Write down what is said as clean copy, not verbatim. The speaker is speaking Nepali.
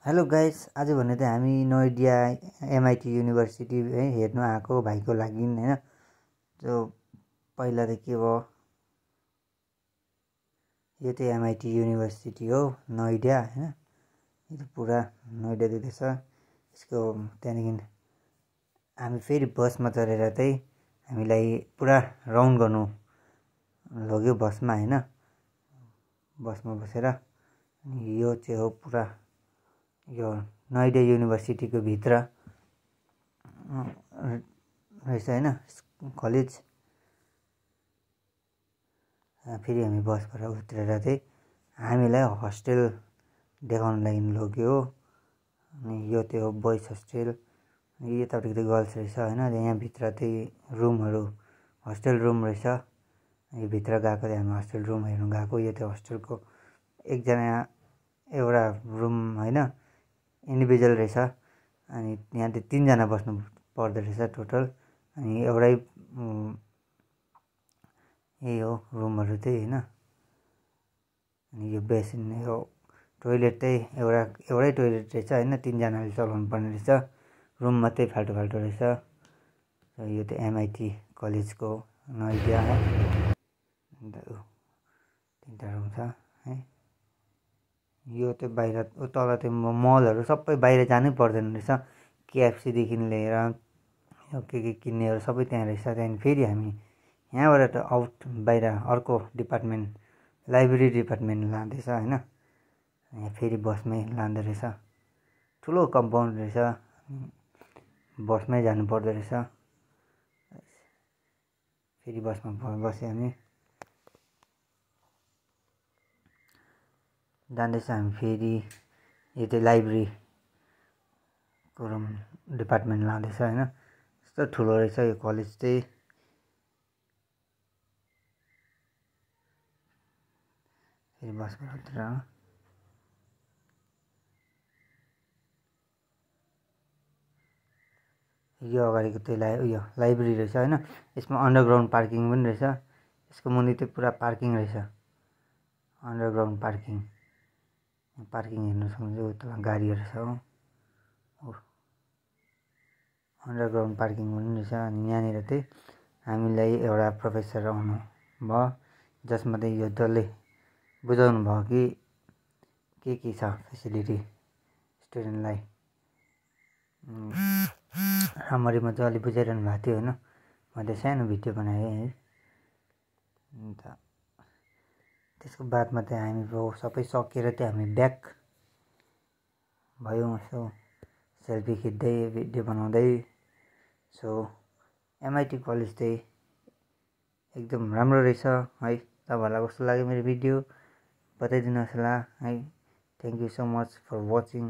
हेलो गाइस, आज भने चाहिँ हामी नोइडिया एमआइटी युनिभर्सिटी है हेर्नु आएको भाइको लागि हैन। त्यो पहिला त के भयो, यो चाहिँ एमआइटी युनिभर्सिटी हो नोइडिया हैन। यो पुरा नोइडिया देख्दैछ। यसको त्यहाँदेखि हामी फेरि बसमा चढेर चाहिँ हामीलाई पुरा राउन्ड गर्नु लग्यो बसमा हैन। बसमा बसेर यो चाहिँ हो पुरा यो नोइडिया युनिभर्सिटीको भित्र रहेछ हैन कलेज। फेरि हामी बसबाट उत्रेर चाहिँ हामीलाई हस्टेल देखाउन लागि लग्यो। अनि यो त्यो हो बोइज हस्टेल, यतापट्टि चाहिँ गर्ल्स रहेछ हैन। यहाँ भित्र चाहिँ रुमहरू हस्टेल रुम रहेछ। यो भित्र गएको चाहिँ हामी हस्टेल रुम हेर्नु गएको। यो त्यो हस्टेलको एकजना एउटा रुम हैन इन्डिभिजुअल रहेछ। अनि यहाँ चाहिँ 3 जना बस्नु पर्दो रहेछ टोटल। अनि एउटै यही हो रुमहरू चाहिँ हैन। अनि यो बेसिन यो टोइलेट चाहिँ एउटै टोइलेट रहेछ हैन। 3 जनाले चलाउनु पर्ने रहेछ। रुम मात्रै फाल्टो फाल्टो रहेछ। यो चाहिँ एमआइटी कलेजको नोइडिया है। अन्त 3टा रुम छ है। यो चाहिँ बाहिर तल त्यो मलहरू सबै बाहिर जानै पर्दैन रहेछ। केएफसीदेखि लिएर यो के किन्नेहरू सबै त्यहाँ रहेछ। त्यहाँदेखि फेरि हामी यहाँबाट त आउट बाहिर अर्को डिपार्टमेन्ट लाइब्रेरी डिपार्टमेन्ट लाँदैछ हैन। यहाँ फेरि बसमै लाँदो रहेछ। ठुलो कम्पाउन्ड रहेछ, बसमै जानु पर्दो रहेछ। फेरि बसमा बस्यो हामी जाँदैछ। हामी फेरि यो चाहिँ लाइब्रेरीको रुम डिपार्टमेन्ट लाँदैछ हैन। यस्तो ठुलो रहेछ यो कलेज चाहिँ। फेरि बसबाट उत्रेर यो अगाडिको चाहिँ उयो लाइब्रेरी रहेछ हैन। यसमा अन्डरग्राउन्ड पार्किङ पनि रहेछ। यसको मुनि चाहिँ पुरा पार्किङ रहेछ, अन्डरग्राउन्ड पार्किङ हेर्न सक्नुहुन्छ। उता गाडीहरू छ अन्डरग्राउन्ड पार्किङ पनि रहेछ। अनि यहाँनिर चाहिँ हामीलाई एउटा प्रोफेसर आउनु भयो, जसमा चाहिँ यो डल्लै बुझाउनु भयो कि के छ फेसिलिटी स्टुडेन्टलाई। राम्ररी मजाले बुझाइरहनु भएको थियो होइन। मैले सानो भिडियो बनाएँ है। अन्त त्यसको बादमा चाहिँ हामी सबै सकेर चाहिँ हामी ब्याक भयौँ। यसो सेल्फी खिच्दै भिडियो बनाउँदै। सो एमआइटी कलेज चाहिँ एकदम राम्रो रहेछ है। तपाईँहरूलाई कस्तो लाग्यो मेरो भिडियो बताइदिनुहोस् होला है। Thank you so much for watching.